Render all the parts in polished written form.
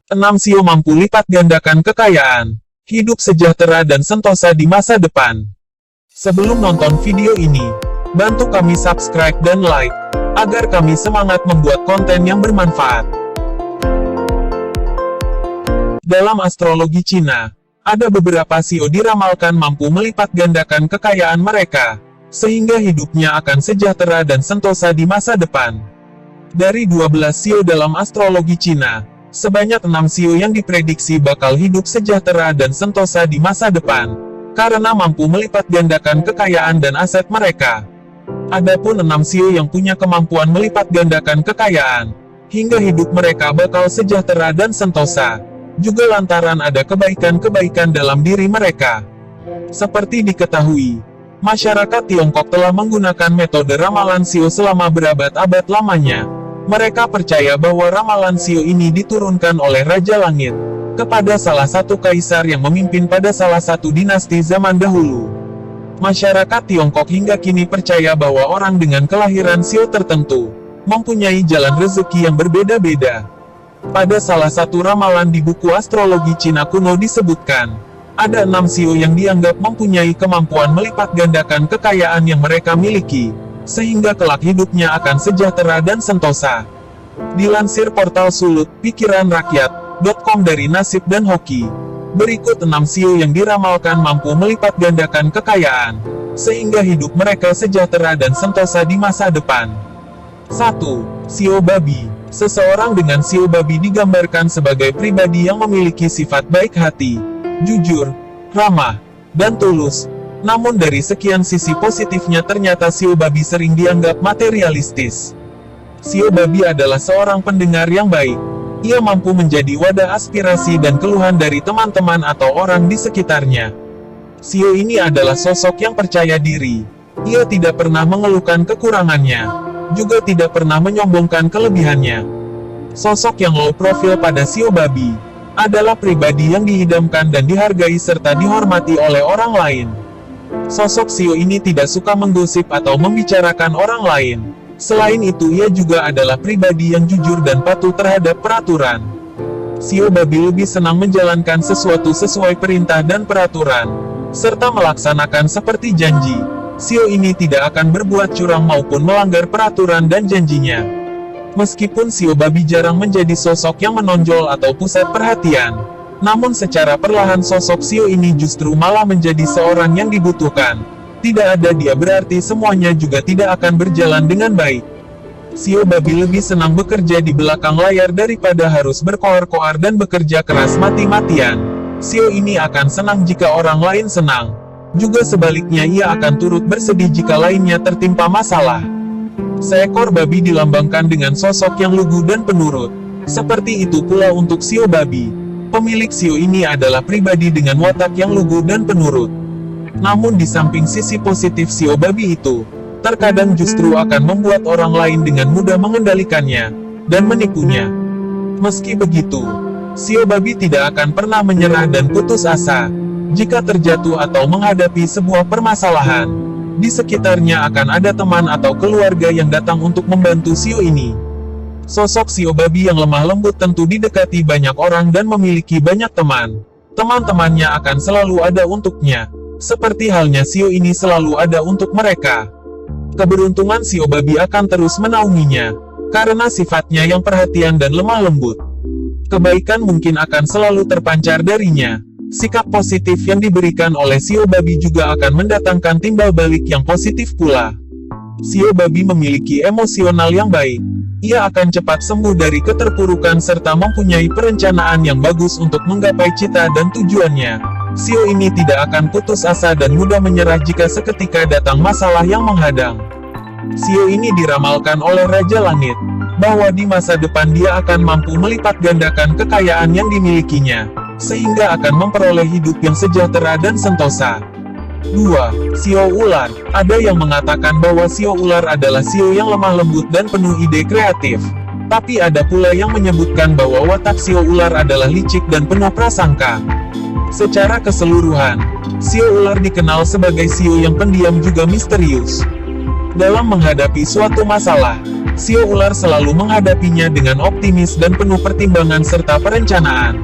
6 Sio mampu lipat gandakan kekayaan, hidup sejahtera dan sentosa di masa depan. Sebelum nonton video ini, bantu kami subscribe dan like, agar kami semangat membuat konten yang bermanfaat. Dalam astrologi Cina, ada beberapa Sio diramalkan mampu melipat gandakan kekayaan mereka, sehingga hidupnya akan sejahtera dan sentosa di masa depan. Dari 12 Sio dalam astrologi Cina, sebanyak 6 Sio yang diprediksi bakal hidup sejahtera dan sentosa di masa depan, karena mampu melipat gandakan kekayaan dan aset mereka. Adapun 6 Sio yang punya kemampuan melipat gandakan kekayaan, hingga hidup mereka bakal sejahtera dan sentosa, juga lantaran ada kebaikan-kebaikan dalam diri mereka. Seperti diketahui, masyarakat Tiongkok telah menggunakan metode ramalan Sio selama berabad-abad lamanya. Mereka percaya bahwa ramalan Sio ini diturunkan oleh Raja Langit kepada salah satu kaisar yang memimpin pada salah satu dinasti zaman dahulu. Masyarakat Tiongkok hingga kini percaya bahwa orang dengan kelahiran Sio tertentu mempunyai jalan rezeki yang berbeda-beda. Pada salah satu ramalan di buku astrologi Cina kuno disebutkan, ada 6 Sio yang dianggap mempunyai kemampuan melipat gandakan kekayaan yang mereka miliki, sehingga kelak hidupnya akan sejahtera dan sentosa. Dilansir portal Sulut Pikiran Rakyat.com dari Nasib dan Hoki, berikut 6 Sio yang diramalkan mampu melipat gandakan kekayaan, sehingga hidup mereka sejahtera dan sentosa di masa depan. 1. Sio Babi. Seseorang dengan Sio Babi digambarkan sebagai pribadi yang memiliki sifat baik hati, jujur, ramah, dan tulus. Namun dari sekian sisi positifnya ternyata Sio Babi sering dianggap materialistis. Sio Babi adalah seorang pendengar yang baik. Ia mampu menjadi wadah aspirasi dan keluhan dari teman-teman atau orang di sekitarnya. Sio ini adalah sosok yang percaya diri. Ia tidak pernah mengeluhkan kekurangannya, juga tidak pernah menyombongkan kelebihannya. Sosok yang low profile pada Sio Babi adalah pribadi yang dihidamkan dan dihargai serta dihormati oleh orang lain. Sosok Sio ini tidak suka menggosip atau membicarakan orang lain. Selain itu ia juga adalah pribadi yang jujur dan patuh terhadap peraturan. Sio Babi lebih senang menjalankan sesuatu sesuai perintah dan peraturan, serta melaksanakan seperti janji. Sio ini tidak akan berbuat curang maupun melanggar peraturan dan janjinya. Meskipun Sio Babi jarang menjadi sosok yang menonjol atau pusat perhatian, namun secara perlahan sosok Sio ini justru malah menjadi seorang yang dibutuhkan. Tidak ada dia berarti semuanya juga tidak akan berjalan dengan baik. Sio Babi lebih senang bekerja di belakang layar daripada harus berkoar-koar dan bekerja keras mati-matian. Sio ini akan senang jika orang lain senang. Juga sebaliknya ia akan turut bersedih jika lainnya tertimpa masalah. Seekor babi dilambangkan dengan sosok yang lugu dan penurut. Seperti itu pula untuk Sio Babi. Pemilik Sio ini adalah pribadi dengan watak yang lugu dan penurut. Namun di samping sisi positif Sio Babi itu, terkadang justru akan membuat orang lain dengan mudah mengendalikannya dan menipunya. Meski begitu, Sio Babi tidak akan pernah menyerah dan putus asa. Jika terjatuh atau menghadapi sebuah permasalahan, di sekitarnya akan ada teman atau keluarga yang datang untuk membantu Sio ini. Sosok Sio Babi yang lemah lembut tentu didekati banyak orang dan memiliki banyak teman. Teman-temannya akan selalu ada untuknya. Seperti halnya Sio ini selalu ada untuk mereka. Keberuntungan Sio Babi akan terus menaunginya, karena sifatnya yang perhatian dan lemah lembut. Kebaikan mungkin akan selalu terpancar darinya. Sikap positif yang diberikan oleh Sio Babi juga akan mendatangkan timbal balik yang positif pula. Sio Babi memiliki emosional yang baik. Ia akan cepat sembuh dari keterpurukan serta mempunyai perencanaan yang bagus untuk menggapai cita dan tujuannya. Sio ini tidak akan putus asa dan mudah menyerah jika seketika datang masalah yang menghadang. Sio ini diramalkan oleh Raja Langit, bahwa di masa depan dia akan mampu melipat gandakan kekayaan yang dimilikinya, sehingga akan memperoleh hidup yang sejahtera dan sentosa. 2. Sio Ular. Ada yang mengatakan bahwa Sio Ular adalah Sio yang lemah lembut dan penuh ide kreatif. Tapi ada pula yang menyebutkan bahwa watak Sio Ular adalah licik dan penuh prasangka. Secara keseluruhan, Sio Ular dikenal sebagai Sio yang pendiam juga misterius. Dalam menghadapi suatu masalah, Sio ular selalu menghadapinya dengan optimis dan penuh pertimbangan serta perencanaan.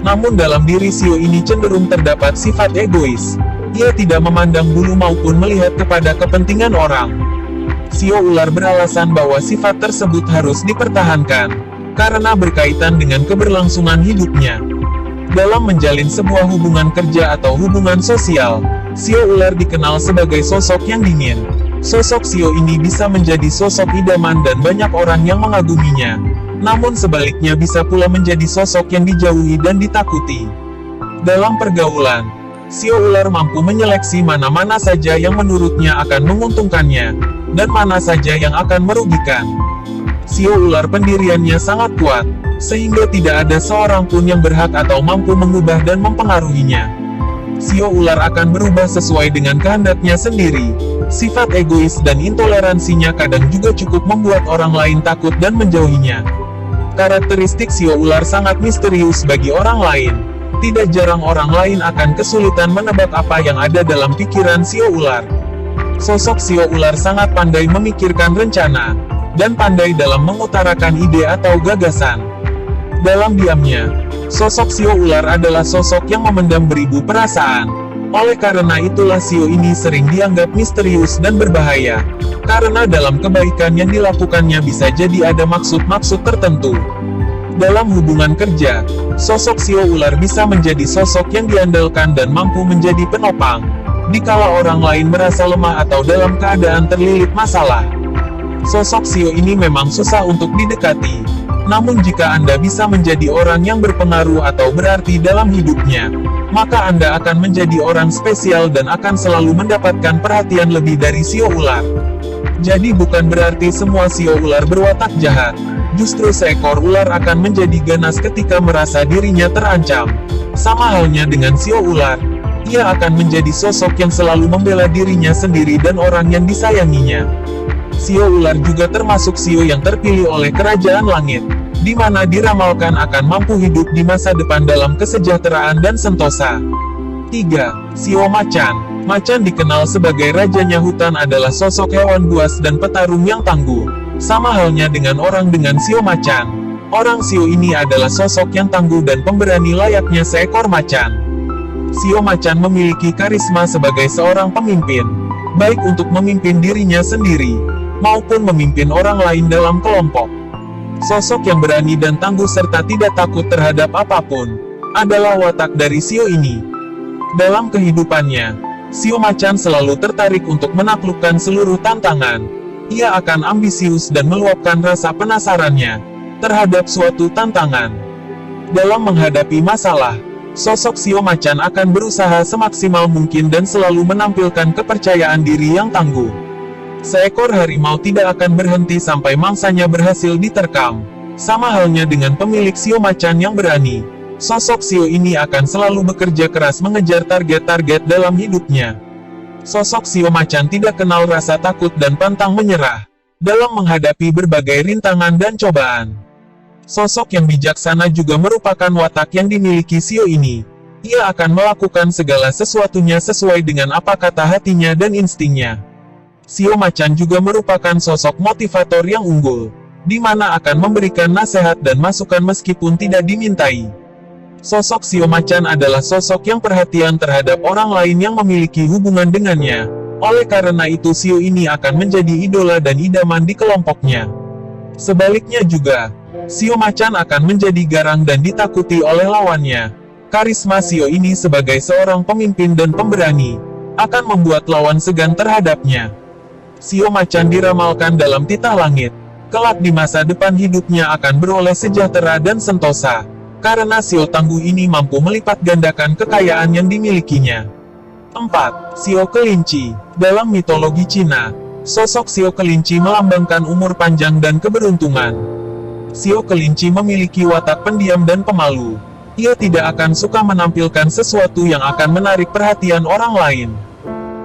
Namun dalam diri Sio ini cenderung terdapat sifat egois. Ia tidak memandang bulu maupun melihat kepada kepentingan orang. Sio ular beralasan bahwa sifat tersebut harus dipertahankan, karena berkaitan dengan keberlangsungan hidupnya. Dalam menjalin sebuah hubungan kerja atau hubungan sosial, Sio ular dikenal sebagai sosok yang dingin. Sosok Sio ini bisa menjadi sosok idaman dan banyak orang yang mengaguminya. Namun sebaliknya bisa pula menjadi sosok yang dijauhi dan ditakuti. Dalam pergaulan, Sio ular mampu menyeleksi mana-mana saja yang menurutnya akan menguntungkannya, dan mana saja yang akan merugikan. Sio ular pendiriannya sangat kuat, sehingga tidak ada seorang pun yang berhak atau mampu mengubah dan mempengaruhinya. Sio ular akan berubah sesuai dengan kehendaknya sendiri. Sifat egois dan intoleransinya kadang juga cukup membuat orang lain takut dan menjauhinya. Karakteristik Sio ular sangat misterius bagi orang lain. Tidak jarang orang lain akan kesulitan menebak apa yang ada dalam pikiran Sio ular. Sosok Sio ular sangat pandai memikirkan rencana, dan pandai dalam mengutarakan ide atau gagasan. Dalam diamnya, sosok Sio ular adalah sosok yang memendam beribu perasaan. Oleh karena itulah Sio ini sering dianggap misterius dan berbahaya, karena dalam kebaikan yang dilakukannya bisa jadi ada maksud-maksud tertentu. Dalam hubungan kerja, sosok Sio ular bisa menjadi sosok yang diandalkan dan mampu menjadi penopang, dikala orang lain merasa lemah atau dalam keadaan terlilit masalah. Sosok Sio ini memang susah untuk didekati, namun jika Anda bisa menjadi orang yang berpengaruh atau berarti dalam hidupnya, maka Anda akan menjadi orang spesial dan akan selalu mendapatkan perhatian lebih dari Sio ular. Jadi bukan berarti semua Sio ular berwatak jahat. Justru seekor ular akan menjadi ganas ketika merasa dirinya terancam. Sama halnya dengan Sio ular, ia akan menjadi sosok yang selalu membela dirinya sendiri dan orang yang disayanginya. Sio ular juga termasuk Sio yang terpilih oleh Kerajaan Langit, di mana diramalkan akan mampu hidup di masa depan dalam kesejahteraan dan sentosa. 3. Sio macan. Macan dikenal sebagai rajanya hutan adalah sosok hewan buas dan petarung yang tangguh. Sama halnya dengan orang dengan Sio macan. Orang Sio ini adalah sosok yang tangguh dan pemberani layaknya seekor macan. Sio macan memiliki karisma sebagai seorang pemimpin, baik untuk memimpin dirinya sendiri, maupun memimpin orang lain dalam kelompok. Sosok yang berani dan tangguh serta tidak takut terhadap apapun, adalah watak dari Sio ini. Dalam kehidupannya, Sio macan selalu tertarik untuk menaklukkan seluruh tantangan. Ia akan ambisius dan meluapkan rasa penasarannya terhadap suatu tantangan. Dalam menghadapi masalah, sosok Sio macan akan berusaha semaksimal mungkin dan selalu menampilkan kepercayaan diri yang tangguh. Seekor harimau tidak akan berhenti sampai mangsanya berhasil diterkam. Sama halnya dengan pemilik Sio macan yang berani. Sosok Sio ini akan selalu bekerja keras mengejar target-target dalam hidupnya. Sosok Sio macan tidak kenal rasa takut dan pantang menyerah dalam menghadapi berbagai rintangan dan cobaan. Sosok yang bijaksana juga merupakan watak yang dimiliki Sio ini. Ia akan melakukan segala sesuatunya sesuai dengan apa kata hatinya dan instingnya. Sio macan juga merupakan sosok motivator yang unggul, di mana akan memberikan nasihat dan masukan meskipun tidak dimintai. Sosok Sio macan adalah sosok yang perhatian terhadap orang lain yang memiliki hubungan dengannya. Oleh karena itu Sio ini akan menjadi idola dan idaman di kelompoknya. Sebaliknya juga, Sio macan akan menjadi garang dan ditakuti oleh lawannya. Karisma Sio ini sebagai seorang pemimpin dan pemberani, akan membuat lawan segan terhadapnya. Sio macan diramalkan dalam titah langit, kelak di masa depan hidupnya akan beroleh sejahtera dan sentosa. Karena Sio tangguh ini mampu melipat gandakan kekayaan yang dimilikinya. 4. Sio kelinci. Dalam mitologi Cina, sosok Sio kelinci melambangkan umur panjang dan keberuntungan. Sio kelinci memiliki watak pendiam dan pemalu. Ia tidak akan suka menampilkan sesuatu yang akan menarik perhatian orang lain.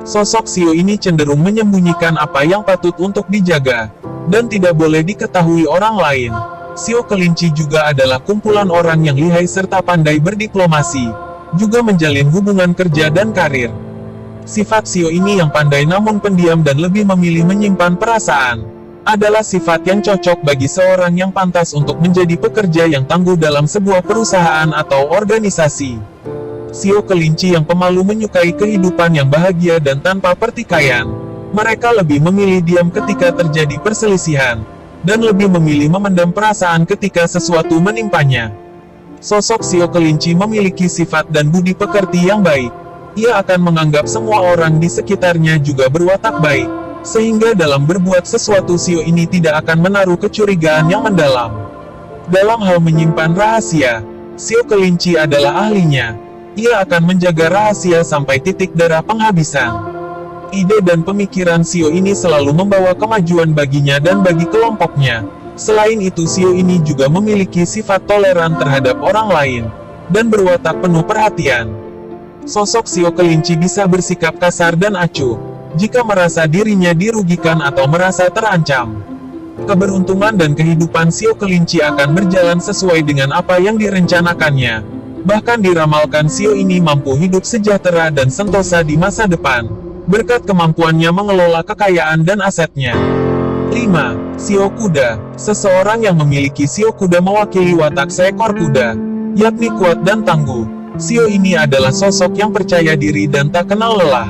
Sosok Sio ini cenderung menyembunyikan apa yang patut untuk dijaga, dan tidak boleh diketahui orang lain. Sio kelinci juga adalah kumpulan orang yang lihai serta pandai berdiplomasi, juga menjalin hubungan kerja dan karir. Sifat Sio ini yang pandai namun pendiam dan lebih memilih menyimpan perasaan, adalah sifat yang cocok bagi seorang yang pantas untuk menjadi pekerja yang tangguh dalam sebuah perusahaan atau organisasi. Sio kelinci yang pemalu menyukai kehidupan yang bahagia dan tanpa pertikaian. Mereka lebih memilih diam ketika terjadi perselisihan, dan lebih memilih memendam perasaan ketika sesuatu menimpanya. Sosok Sio kelinci memiliki sifat dan budi pekerti yang baik. Ia akan menganggap semua orang di sekitarnya juga berwatak baik, sehingga dalam berbuat sesuatu Sio ini tidak akan menaruh kecurigaan yang mendalam. Dalam hal menyimpan rahasia, Sio kelinci adalah ahlinya. Ia akan menjaga rahasia sampai titik darah penghabisan. Ide dan pemikiran Sio ini selalu membawa kemajuan baginya dan bagi kelompoknya. Selain itu Sio ini juga memiliki sifat toleran terhadap orang lain, dan berwatak penuh perhatian. Sosok Sio kelinci bisa bersikap kasar dan acuh jika merasa dirinya dirugikan atau merasa terancam. Keberuntungan dan kehidupan Sio kelinci akan berjalan sesuai dengan apa yang direncanakannya. Bahkan diramalkan Sio ini mampu hidup sejahtera dan sentosa di masa depan, berkat kemampuannya mengelola kekayaan dan asetnya. 5. Sio kuda. Seseorang yang memiliki Sio kuda mewakili watak seekor kuda, yakni kuat dan tangguh. Sio ini adalah sosok yang percaya diri dan tak kenal lelah.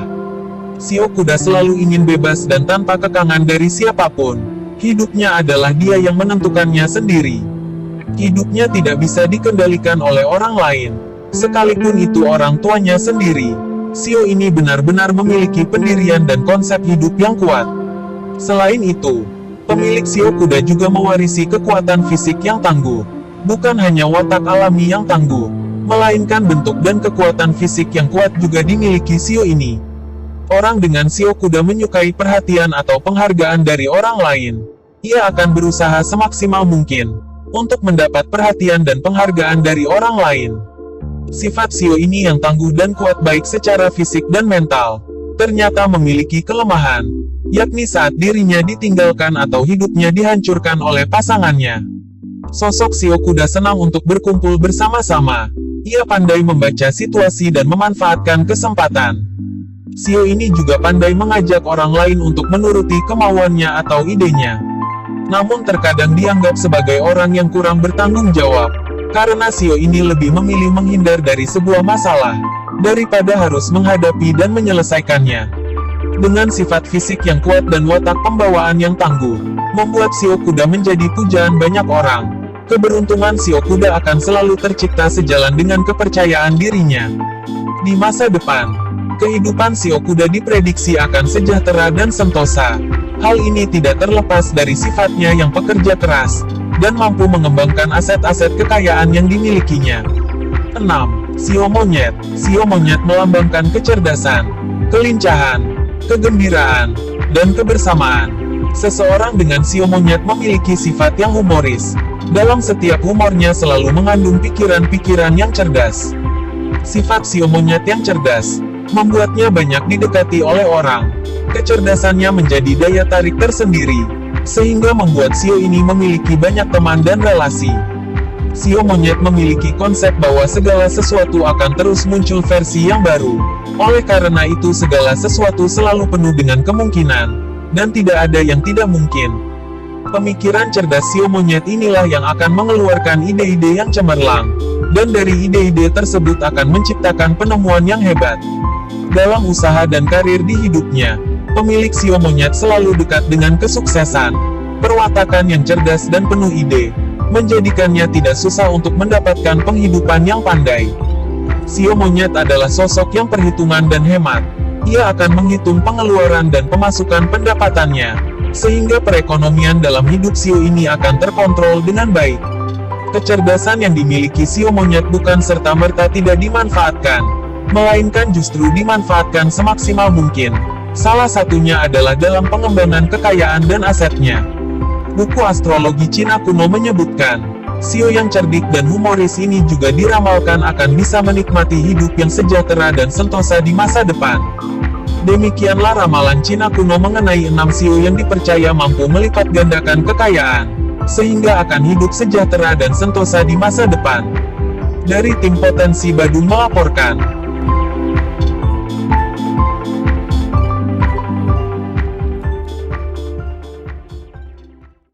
Sio kuda selalu ingin bebas dan tanpa kekangan dari siapapun. Hidupnya adalah dia yang menentukannya sendiri. Hidupnya tidak bisa dikendalikan oleh orang lain, sekalipun itu orang tuanya sendiri. Sio ini benar-benar memiliki pendirian dan konsep hidup yang kuat. Selain itu, pemilik Sio kuda juga mewarisi kekuatan fisik yang tangguh. Bukan hanya watak alami yang tangguh, melainkan bentuk dan kekuatan fisik yang kuat juga dimiliki Sio ini. Orang dengan Sio kuda menyukai perhatian atau penghargaan dari orang lain. Ia akan berusaha semaksimal mungkin untuk mendapat perhatian dan penghargaan dari orang lain. Sifat Sio ini yang tangguh dan kuat baik secara fisik dan mental, ternyata memiliki kelemahan, yakni saat dirinya ditinggalkan atau hidupnya dihancurkan oleh pasangannya. Sosok Sio kuda senang untuk berkumpul bersama-sama. Ia pandai membaca situasi dan memanfaatkan kesempatan. Sio ini juga pandai mengajak orang lain untuk menuruti kemauannya atau idenya. Namun terkadang dianggap sebagai orang yang kurang bertanggung jawab, karena Sio ini lebih memilih menghindar dari sebuah masalah, daripada harus menghadapi dan menyelesaikannya. Dengan sifat fisik yang kuat dan watak pembawaan yang tangguh, membuat Sio kuda menjadi pujaan banyak orang. Keberuntungan Sio kuda akan selalu tercipta sejalan dengan kepercayaan dirinya. Di masa depan, kehidupan Sio kuda diprediksi akan sejahtera dan sentosa. Hal ini tidak terlepas dari sifatnya yang pekerja keras, dan mampu mengembangkan aset-aset kekayaan yang dimilikinya. 6. Sio monyet. Sio monyet melambangkan kecerdasan, kelincahan, kegembiraan, dan kebersamaan. Seseorang dengan Sio monyet memiliki sifat yang humoris. Dalam setiap humornya selalu mengandung pikiran-pikiran yang cerdas. Sifat Sio monyet yang cerdas membuatnya banyak didekati oleh orang. Kecerdasannya menjadi daya tarik tersendiri, sehingga membuat Sio ini memiliki banyak teman dan relasi. Sio monyet memiliki konsep bahwa segala sesuatu akan terus muncul versi yang baru. Oleh karena itu segala sesuatu selalu penuh dengan kemungkinan, dan tidak ada yang tidak mungkin. Pemikiran cerdas Sio monyet inilah yang akan mengeluarkan ide-ide yang cemerlang, dan dari ide-ide tersebut akan menciptakan penemuan yang hebat. Dalam usaha dan karir di hidupnya, pemilik Sio monyet selalu dekat dengan kesuksesan. Perwatakan yang cerdas dan penuh ide, menjadikannya tidak susah untuk mendapatkan penghidupan yang pandai. Sio monyet adalah sosok yang perhitungan dan hemat. Ia akan menghitung pengeluaran dan pemasukan pendapatannya, sehingga perekonomian dalam hidup Sio ini akan terkontrol dengan baik. Kecerdasan yang dimiliki Sio monyet bukan serta-merta tidak dimanfaatkan, melainkan justru dimanfaatkan semaksimal mungkin. Salah satunya adalah dalam pengembangan kekayaan dan asetnya. Buku astrologi Cina kuno menyebutkan, Sio yang cerdik dan humoris ini juga diramalkan akan bisa menikmati hidup yang sejahtera dan sentosa di masa depan. Demikianlah ramalan Cina kuno mengenai 6 Sio yang dipercaya mampu melipat gandakan kekayaan, sehingga akan hidup sejahtera dan sentosa di masa depan. Dari tim Potensi Badung melaporkan.